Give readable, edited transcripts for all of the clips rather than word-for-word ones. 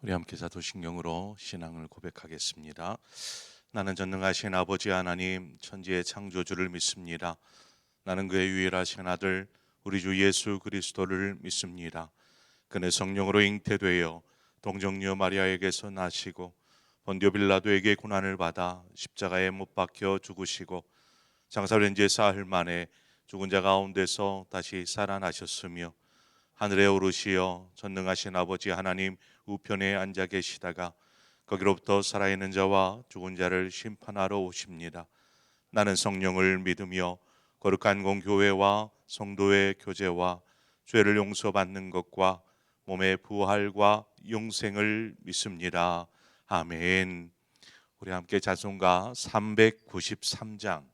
우리 함께 사도신경으로 신앙을 고백하겠습니다. 나는 전능하신 아버지 하나님 천지의 창조주를 믿습니다. 나는 그의 유일하신 아들 우리 주 예수 그리스도를 믿습니다. 그는 성령으로 잉태되어 동정녀 마리아에게서 나시고 본디오 빌라도에게 고난을 받아 십자가에 못 박혀 죽으시고 장사된 지 사흘 만에 죽은 자 가운데서 다시 살아나셨으며 하늘에 오르시어 전능하신 아버지 하나님 우편에 앉아 계시다가 거기로부터 살아있는 자와 죽은 자를 심판하러 오십니다. 나는 성령을 믿으며 거룩한 공교회와 성도의 교제와 죄를 용서받는 것과 몸의 부활과 영생을 믿습니다. 아멘. 우리 함께 찬송가 393장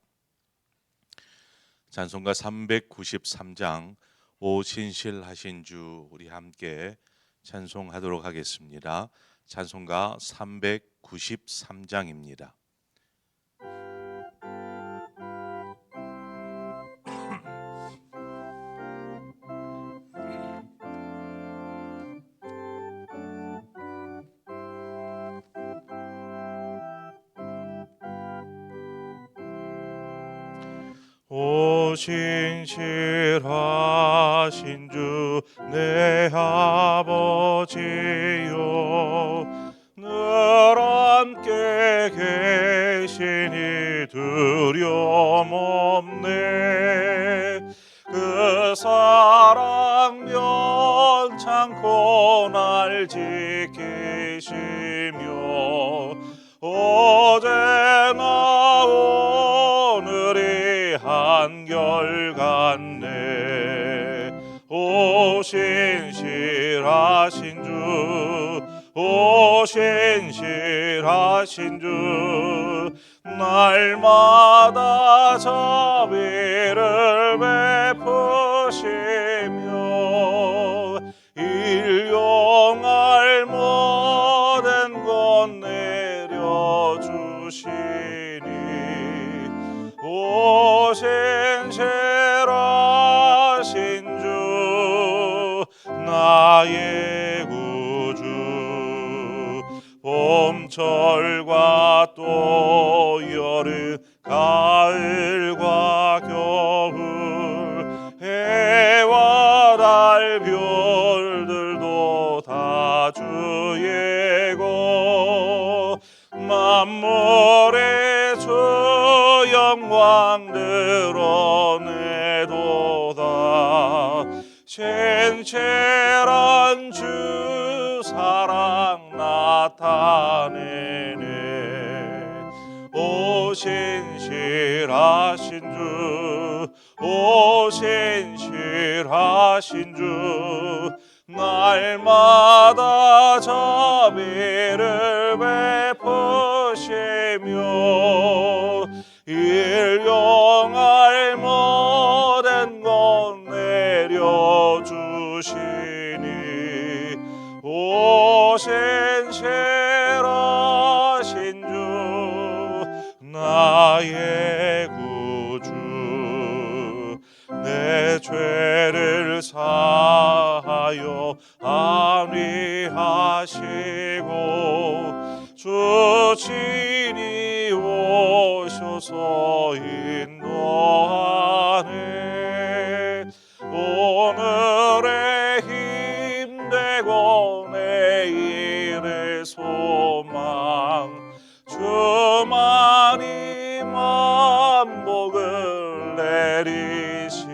찬송가 393장 오 신실하신 주 우리 함께 찬송하도록 하겠습니다. 찬송가 393장입니다. 오 신실하신 주 내 아버지요 늘 함께 계시니 두려움 없네. 그 사랑 면찮고 날 지키시며 어제나 오늘이 한결같네. 오 신실하신 주, 오 신실하신 주, 날마다 자비를 베푸시며 일용할 모든 것 내려주시니 오 신실하신 주 나의 구주. 봄철과 또 여름 가을과 겨울 해와 달 별들도 다 주의고 만물의 주 영광 드러내도다. 신실한 주 사랑 나타내네. 오 신실하신 주, 오 신실하신 주, 날마다 자비를 베푸시며 일용할 모든 것 내려주시니 오 신실하신 주 나의 구주. 내 죄를 사하여 안위하시고 주 친히 오셔서 인도하네. 오늘의 힘되고 내일의 소망 주만이 만복을 내리시네.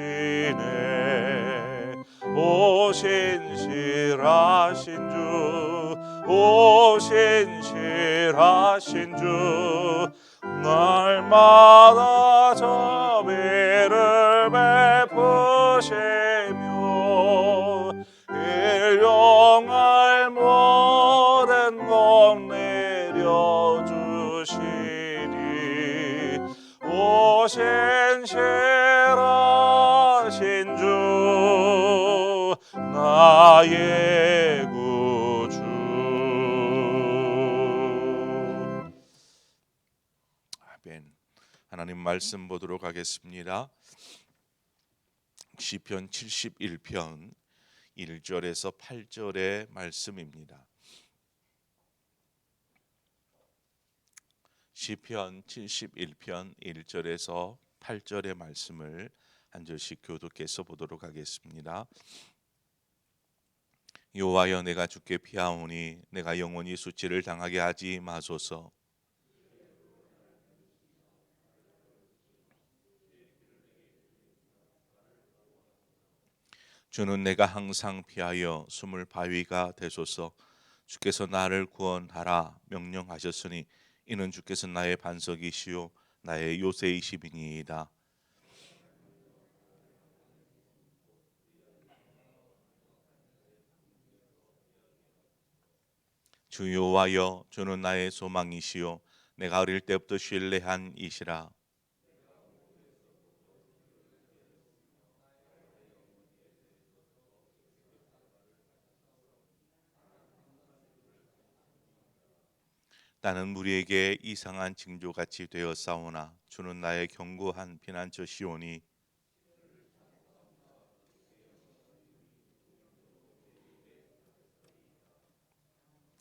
오 신실하신 주, 오 신실하신 주, 날마다 자비를 베푸시며 일용할 모든 것 내려주시니 오 신실하신 주 나의 구주. 아멘. 하나님 말씀 보도록 하겠습니다. 시편 71편 1절에서 8절의 말씀입니다. 시편 71편 1절에서 8절의 말씀을 한 절씩 교독해서 보도록 하겠습니다. 여호와여, 내가 주께 피하오니 내가 영원히 수치를 당하게 하지 마소서. 주는 내가 항상 피하여 숨을 바위가 되소서. 주께서 나를 구원하라 명령하셨으니 이는 주께서 나의 반석이시요 나의 요새이심이니이다. 주 여호와여, 주는 나의 소망이시요 내가 어릴 때부터 신뢰한 이시라. 나는 무리에게 이상한 징조같이 되었사오나 주는 나의 견고한 피난처시오니.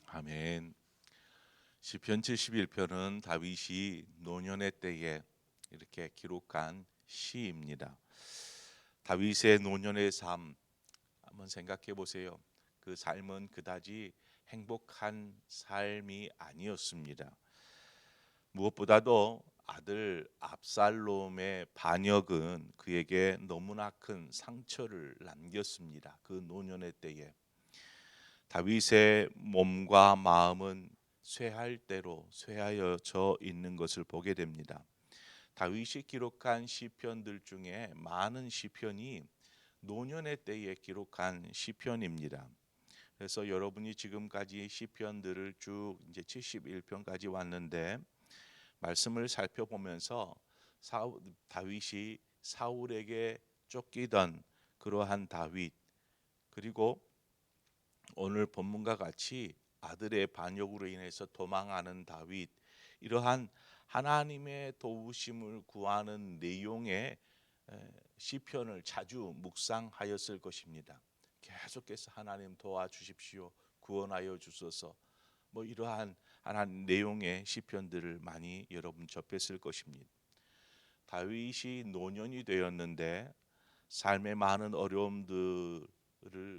아멘. 시편 71편은 다윗이 노년의 때에 이렇게 기록한 시입니다. 다윗의 노년의 삶 한번 생각해 보세요. 그 삶은 그다지 행복한 삶이 아니었습니다. 무엇보다도 아들 압살롬의 반역은 그에게 너무나 큰 상처를 남겼습니다. 그 노년의 때에 다윗의 몸과 마음은 쇠할 대로 쇠하여져 있는 것을 보게 됩니다. 다윗이 기록한 시편들 중에 많은 시편이 노년의 때에 기록한 시편입니다. 그래서 여러분이 지금까지 시편들을 쭉 이제 71편까지 왔는데 말씀을 살펴보면서 다윗이 사울에게 쫓기던 그러한 다윗, 그리고 오늘 본문과 같이 아들의 반역으로 인해서 도망하는 다윗, 이러한 하나님의 도우심을 구하는 내용의 시편을 자주 묵상하였을 것입니다. 계속해서 하나님 도와주십시오, 구원하여 주소서, 뭐 이러한 하나님 내용의 시편들을 많이 여러분 접했을 것입니다. 다윗이 노년이 되었는데 삶의 많은 어려움들을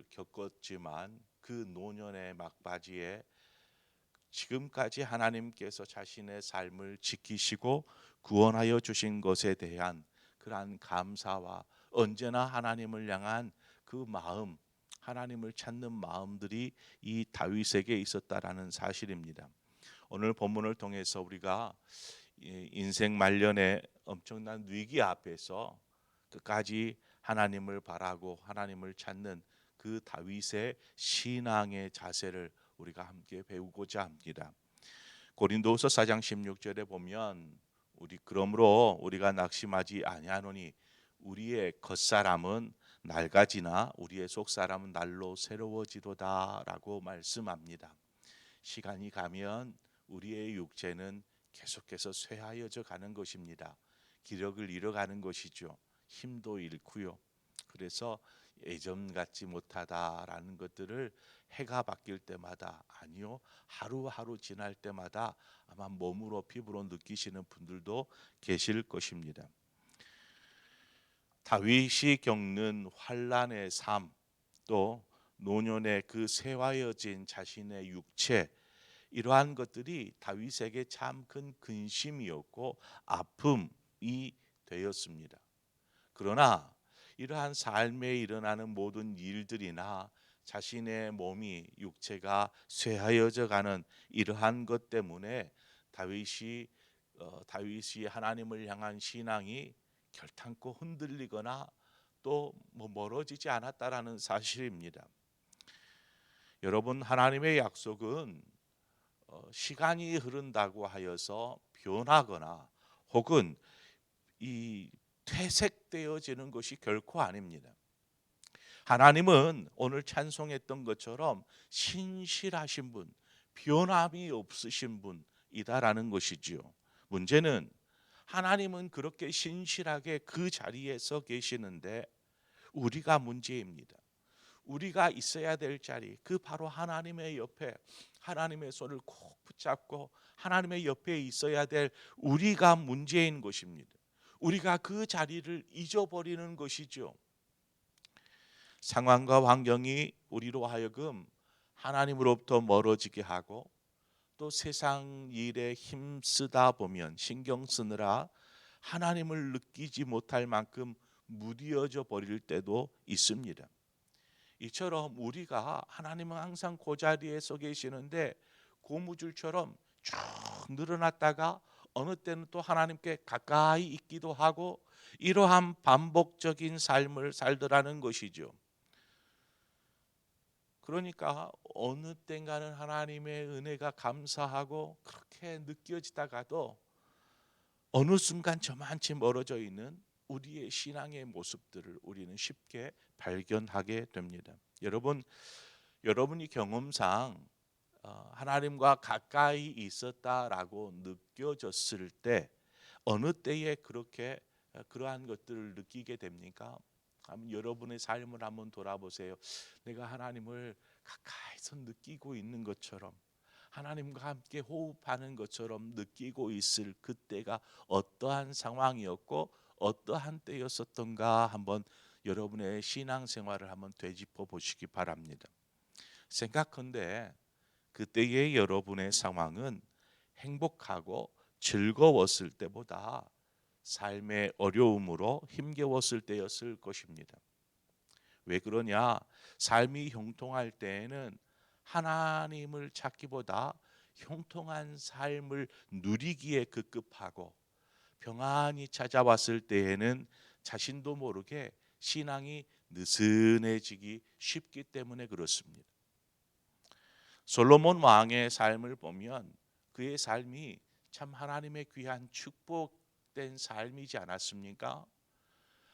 겪었지만 그 노년의 막바지에 지금까지 하나님께서 자신의 삶을 지키시고 구원하여 주신 것에 대한 그러한 감사와 언제나 하나님을 향한 그 마음, 하나님을 찾는 마음들이 이 다윗에게 있었다라는 사실입니다. 오늘 본문을 통해서 우리가 인생 말년에 엄청난 위기 앞에서 끝까지 하나님을 바라고 하나님을 찾는 그 다윗의 신앙의 자세를 우리가 함께 배우고자 합니다. 고린도후서 4장 16절에 보면 그러므로 우리가 낙심하지 아니하노니 우리의 겉사람은 낡아지나 우리의 속사람은 날로 새로워지로다라고 말씀합니다. 시간이 가면 우리의 육체는 계속해서 쇠하여져 가는 것입니다. 기력을 잃어가는 것이죠. 힘도 잃고요. 그래서 예전 같지 못하다라는 것들을 해가 바뀔 때마다, 아니요, 하루하루 지날 때마다 아마 몸으로 피부로 느끼시는 분들도 계실 것입니다. 다윗이 겪는 환난의 삶, 또 노년의 그 쇠하여진 자신의 육체, 이러한 것들이 다윗에게 참 큰 근심이었고 아픔이 되었습니다. 그러나 이러한 삶에 일어나는 모든 일들이나 자신의 몸이 육체가 쇠하여져 가는 이러한 것 때문에 다윗이 하나님을 향한 신앙이 결탄코 흔들리거나 또 멀어지지 않았다라는 사실입니다. 여러분, 하나님의 약속은 시간이 흐른다고 하여서 변하거나 혹은 이 퇴색되어지는 것이 결코 아닙니다. 하나님은 오늘 찬송했던 것처럼 신실하신 분, 변함이 없으신 분이다라는 것이지요. 문제는 하나님은 그렇게 신실하게 그 자리에 서 계시는데 우리가 문제입니다. 우리가 있어야 될 자리, 그 바로 하나님의 옆에 하나님의 손을 꼭 붙잡고 하나님의 옆에 있어야 될 우리가 문제인 것입니다. 우리가 그 자리를 잊어버리는 것이죠. 상황과 환경이 우리로 하여금 하나님으로부터 멀어지게 하고 또 세상 일에 힘쓰다 보면 신경 쓰느라 하나님을 느끼지 못할 만큼 무뎌져 버릴 때도 있습니다. 이처럼 우리가 하나님은 항상 그 자리에 서 계시는데 고무줄처럼 쭉 늘어났다가 어느 때는 또 하나님께 가까이 있기도 하고 이러한 반복적인 삶을 살더라는 것이죠. 그러니까 어느 땐가는 하나님의 은혜가 감사하고 그렇게 느껴지다가도 어느 순간 저만치 멀어져 있는 우리의 신앙의 모습들을 우리는 쉽게 발견하게 됩니다. 여러분이 경험상 하나님과 가까이 있었다라고 느껴졌을 때 어느 때에 그렇게 그러한 것들을 느끼게 됩니까? 한번 여러분의 삶을 한번 돌아보세요. 내가 하나님을 가까이서 느끼고 있는 것처럼 하나님과 함께 호흡하는 것처럼 느끼고 있을 그때가 어떠한 상황이었고 어떠한 때였었던가 한번 여러분의 신앙생활을 한번 되짚어 보시기 바랍니다. 생각컨대 그때의 여러분의 상황은 행복하고 즐거웠을 때보다 삶의 어려움으로 힘겨웠을 때였을 것입니다. 왜 그러냐? 삶이 형통할 때에는 하나님을 찾기보다 형통한 삶을 누리기에 급급하고 평안이 찾아왔을 때에는 자신도 모르게 신앙이 느슨해지기 쉽기 때문에 그렇습니다. 솔로몬 왕의 삶을 보면 그의 삶이 참 하나님의 귀한 축복된 삶이지 않았습니까?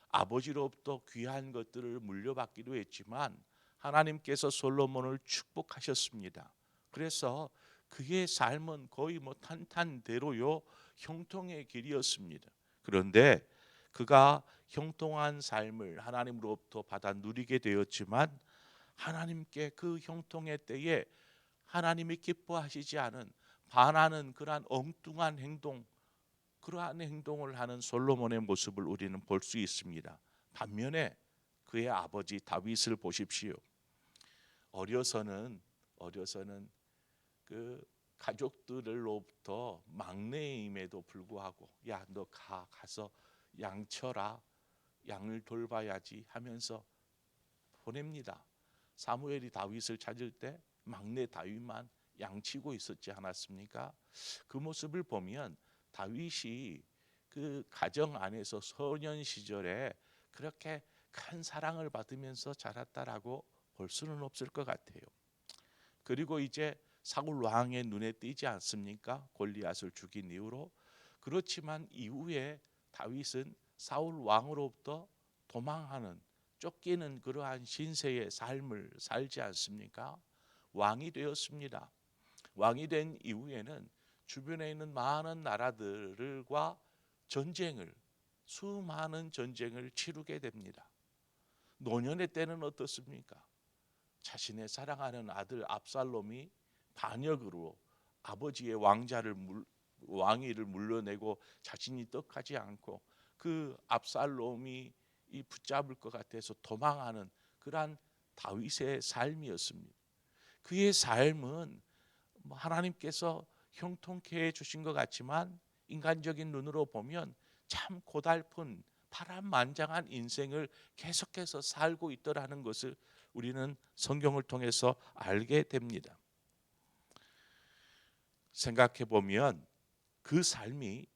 아버지로부터 귀한 것들을 물려받기도 했지만 하나님께서 솔로몬을 축복하셨습니다. 그래서 그의 삶은 거의 탄탄대로요 형통의 길이었습니다. 그런데 그가 형통한 삶을 하나님으로부터 받아 누리게 되었지만 하나님께 그 형통의 때에 하나님이 기뻐하시지 않은 반하는 그러한 엉뚱한 행동, 그러한 행동을 하는 솔로몬의 모습을 우리는 볼 수 있습니다. 반면에 그의 아버지 다윗을 보십시오. 어려서는 그 가족들로부터 막내임에도 불구하고 야, 너 가서 양 쳐라, 양을 돌봐야지 하면서 보냅니다. 사무엘이 다윗을 찾을 때 막내 다윗만 양치고 있었지 않았습니까? 그 모습을 보면 다윗이 그 가정 안에서 소년 시절에 그렇게 큰 사랑을 받으면서 자랐다라고 볼 수는 없을 것 같아요. 그리고 이제 사울 왕의 눈에 띄지 않습니까? 골리앗을 죽인 이후로. 그렇지만 이후에 다윗은 사울 왕으로부터 도망하는, 쫓기는 그러한 신세의 삶을 살지 않습니까? 왕이 되었습니다. 왕이 된 이후에는 주변에 있는 많은 나라들과 수많은 전쟁을 치르게 됩니다. 노년의 때는 어떻습니까? 자신의 사랑하는 아들 압살롬이 반역으로 아버지의 왕위를 물려내고 자신이 떡하지 않고 그 압살롬이 붙잡을 것 같아서 도망하는 그러한 다윗의 삶이었습니다. 그의 삶은 하나님께서 형통케 해주신 것 같지만 인간적인 눈으로 보면 참 고달픈 파란만장한 인생을 계속해서 살고 있더라는 것을 우리는 성경을 통해서 알게 됩니다. 생각해 보면 그 삶이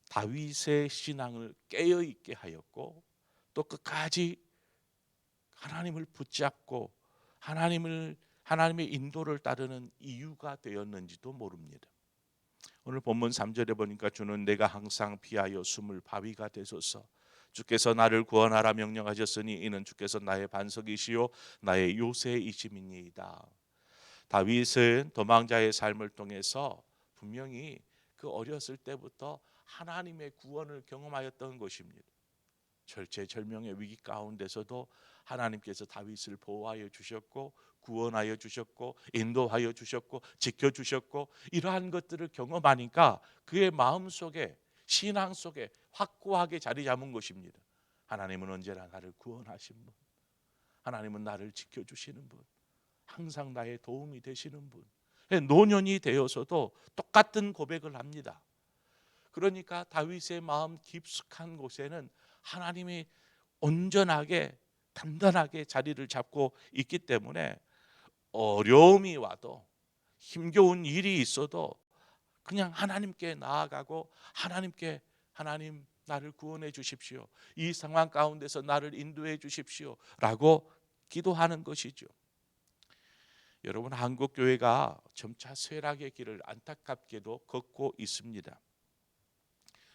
다윗의 신앙을 깨어있게 하였고 또 끝까지 하나님을 붙잡고 하나님의 인도를 따르는 이유가 되었는지도 모릅니다. 오늘 본문 3절에 보니까 주는 내가 항상 피하여 숨을 바위가 되소서. 주께서 나를 구원하라 명령하셨으니 이는 주께서 나의 반석이시요 나의 요새이심이니이다. 다윗은 도망자의 삶을 통해서 분명히 그 어렸을 때부터 하나님의 구원을 경험하였던 것입니다. 절체절명의 위기 가운데서도 하나님께서 다윗을 보호하여 주셨고 구원하여 주셨고 인도하여 주셨고 지켜주셨고 이러한 것들을 경험하니까 그의 마음속에 신앙 속에 확고하게 자리 잡은 것입니다. 하나님은 언제나 나를 구원하신 분, 하나님은 나를 지켜주시는 분, 항상 나의 도움이 되시는 분. 노년이 되어서도 똑같은 고백을 합니다. 그러니까 다윗의 마음 깊숙한 곳에는 하나님이 온전하게 단단하게 자리를 잡고 있기 때문에 어려움이 와도 힘겨운 일이 있어도 그냥 하나님께 나아가고 하나님 나를 구원해 주십시오. 이 상황 가운데서 나를 인도해 주십시오. 라고 기도하는 것이죠. 여러분, 한국 교회가 점차 쇠락의 길을 안타깝게도 걷고 있습니다.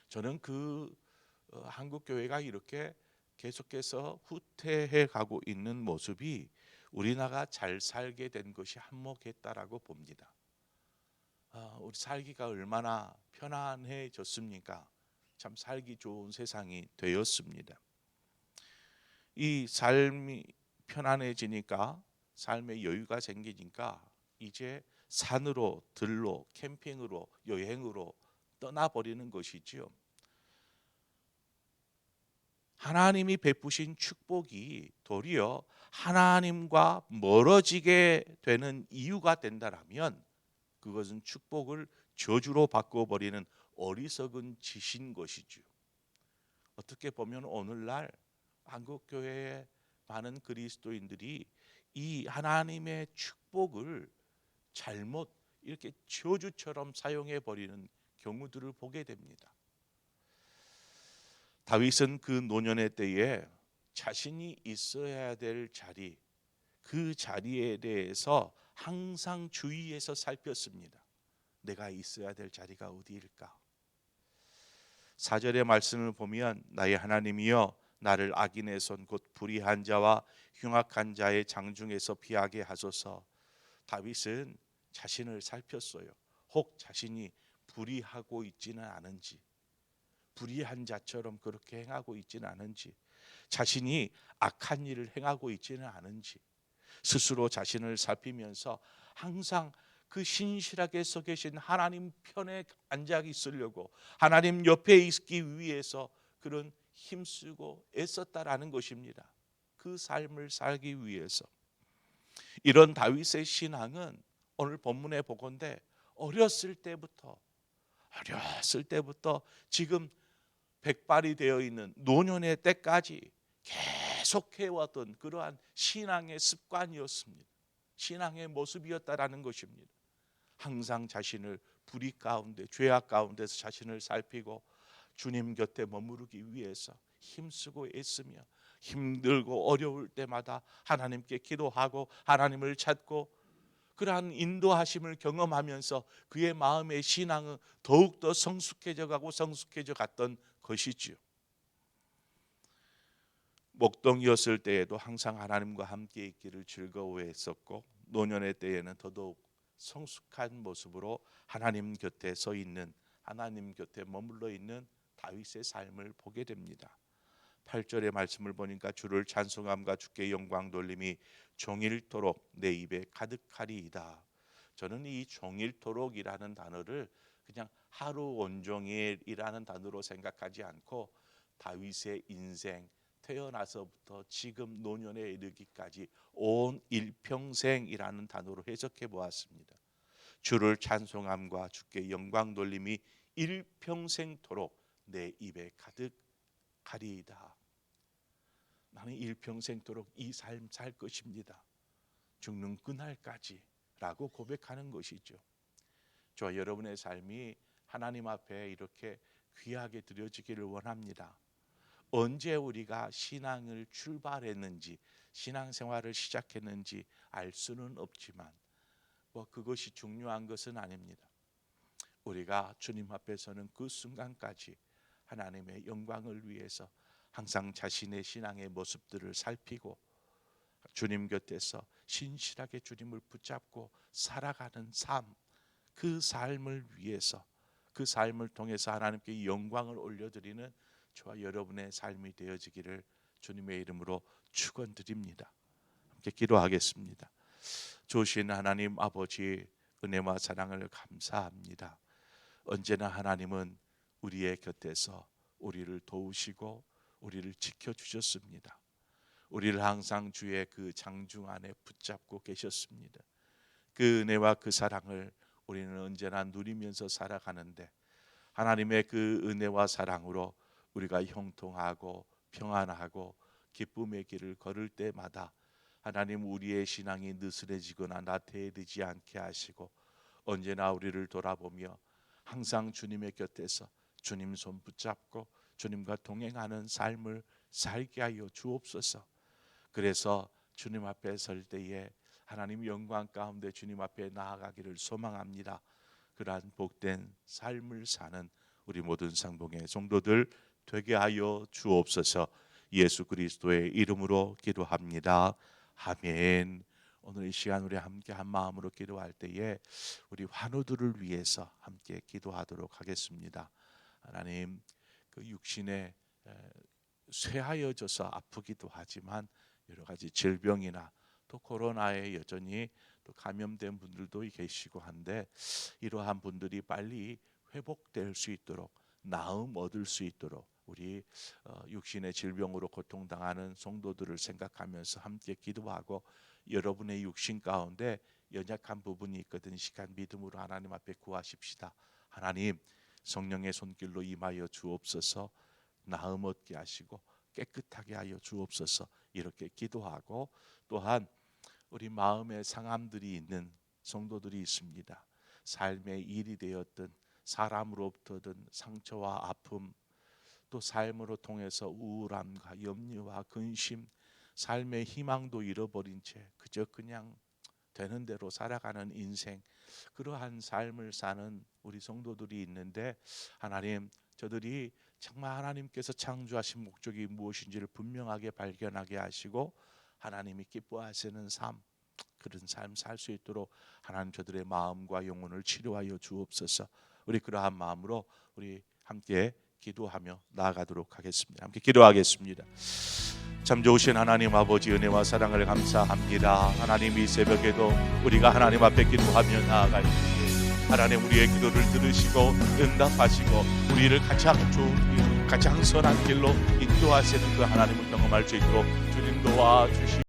저는 한국 교회가 이렇게 계속해서 후퇴해 가고 있는 모습이 우리나라가 잘 살게 된 것이 한몫했다라고 봅니다. 우리 살기가 얼마나 편안해졌습니까? 참 살기 좋은 세상이 되었습니다. 이 삶이 편안해지니까 삶의 여유가 생기니까 이제 산으로 들로 캠핑으로 여행으로 떠나버리는 것이지요. 하나님이 베푸신 축복이 도리어 하나님과 멀어지게 되는 이유가 된다라면 그것은 축복을 저주로 바꿔버리는 어리석은 짓인 것이죠. 어떻게 보면 오늘날 한국교회의 많은 그리스도인들이 이 하나님의 축복을 잘못 이렇게 저주처럼 사용해 버리는 경우들을 보게 됩니다. 다윗은 그 노년의 때에 자신이 있어야 될 자리, 그 자리에 대해서 항상 주의해서 살폈습니다. 내가 있어야 될 자리가 어디일까? 4절의 말씀을 보면 나의 하나님이여 나를 악인의 손 곧 불의한 자와 흉악한 자의 장중에서 피하게 하소서. 다윗은 자신을 살폈어요. 혹 자신이 불의하고 있지는 않은지, 불의한 자처럼 그렇게 행하고 있지는 않은지, 자신이 악한 일을 행하고 있지는 않은지 스스로 자신을 살피면서 항상 그 신실하게 서 계신 하나님 편에 앉아 있으려고 하나님 옆에 있기 위해서 그런 힘쓰고 애썼다라는 것입니다. 그 삶을 살기 위해서. 이런 다윗의 신앙은 오늘 본문에 보건대 어렸을 때부터 지금 백발이 되어 있는 노년의 때까지 계속해왔던 그러한 신앙의 습관이었습니다. 신앙의 모습이었다라는 것입니다. 항상 자신을 불의 가운데 죄악 가운데서 자신을 살피고 주님 곁에 머무르기 위해서 힘쓰고 애쓰며 힘들고 어려울 때마다 하나님께 기도하고 하나님을 찾고 그러한 인도하심을 경험하면서 그의 마음의 신앙은 더욱더 성숙해져 갔던 것이지요. 목동이었을 때에도 항상 하나님과 함께 있기를 즐거워했었고 노년의 때에는 더더욱 성숙한 모습으로 하나님 곁에 서 있는, 하나님 곁에 머물러 있는 다윗의 삶을 보게 됩니다. 8절의 말씀을 보니까 주를 찬송함과 주께 영광 돌림이 종일토록 내 입에 가득하리이다. 저는 이 종일토록이라는 단어를 그냥 하루 온종일이라는 단어로 생각하지 않고 다윗의 인생, 태어나서부터 지금 노년에 이르기까지 온 일평생이라는 단어로 해석해 보았습니다. 주를 찬송함과 주께 영광 돌림이 일평생토록 내 입에 가득하리이다. 나는 일평생토록 이 삶 살 것입니다. 죽는 그날까지 라고 고백하는 것이죠. 저와 여러분의 삶이 하나님 앞에 이렇게 귀하게 드려지기를 원합니다. 언제 우리가 신앙을 출발했는지, 신앙생활을 시작했는지 알 수는 없지만 그것이 중요한 것은 아닙니다. 우리가 주님 앞에 서는 그 순간까지 하나님의 영광을 위해서 항상 자신의 신앙의 모습들을 살피고 주님 곁에서 신실하게 주님을 붙잡고 살아가는 삶, 그 삶을 위해서, 그 삶을 통해서 하나님께 영광을 올려드리는 저와 여러분의 삶이 되어지기를 주님의 이름으로 축원드립니다. 함께 기도하겠습니다. 좋으신 하나님 아버지, 은혜와 사랑을 감사합니다. 언제나 하나님은 우리의 곁에서 우리를 도우시고 우리를 지켜주셨습니다. 우리를 항상 주의 그 장중 안에 붙잡고 계셨습니다. 그 은혜와 그 사랑을 우리는 언제나 누리면서 살아가는데, 하나님의 그 은혜와 사랑으로 우리가 형통하고 평안하고 기쁨의 길을 걸을 때마다 하나님, 우리의 신앙이 느슨해지거나 나태해지지 않게 하시고 언제나 우리를 돌아보며 항상 주님의 곁에서 주님 손 붙잡고 주님과 동행하는 삶을 살게 하여 주옵소서. 그래서 주님 앞에 설 때에 하나님 영광 가운데 주님 앞에 나아가기를 소망합니다. 그러한 복된 삶을 사는 우리 모든 상봉의 성도들 되게 하여 주옵소서. 예수 그리스도의 이름으로 기도합니다. 아멘. 오늘 이 시간 우리 함께 한 마음으로 기도할 때에 우리 환우들을 위해서 함께 기도하도록 하겠습니다. 하나님, 그 육신에 쇠하여져서 아프기도 하지만 여러 가지 질병이나 또 코로나에 여전히 또 감염된 분들도 계시고 한데, 이러한 분들이 빨리 회복될 수 있도록, 나음 얻을 수 있도록 우리 육신의 질병으로 고통당하는 성도들을 생각하면서 함께 기도하고, 여러분의 육신 가운데 연약한 부분이 있거든 시간 믿음으로 하나님 앞에 구하십시다. 하나님, 성령의 손길로 임하여 주옵소서. 나음 얻게 하시고 깨끗하게 하여 주옵소서. 이렇게 기도하고, 또한 우리 마음의 상함들이 있는 성도들이 있습니다. 삶의 일이 되었든 사람으로부터든 상처와 아픔, 또 삶으로 통해서 우울함과 염려와 근심, 삶의 희망도 잃어버린 채 그저 그냥 되는 대로 살아가는 인생, 그러한 삶을 사는 우리 성도들이 있는데, 하나님, 저들이 정말 하나님께서 창조하신 목적이 무엇인지를 분명하게 발견하게 하시고 하나님이 기뻐하시는 삶, 그런 삶 살 수 있도록 하나님 저들의 마음과 영혼을 치료하여 주옵소서. 우리 그러한 마음으로 우리 함께 기도하며 나아가도록 하겠습니다. 함께 기도하겠습니다. 참 좋으신 하나님 아버지, 은혜와 사랑을 감사합니다. 하나님, 이 새벽에도 우리가 하나님 앞에 기도하며 나아갈 때에 하나님 우리의 기도를 들으시고 응답하시고 우리를 가장 좋은 길, 가장 선한 길로 인도하시는 그 하나님을 경험할 수 있도록 주님 도와주시옵소서.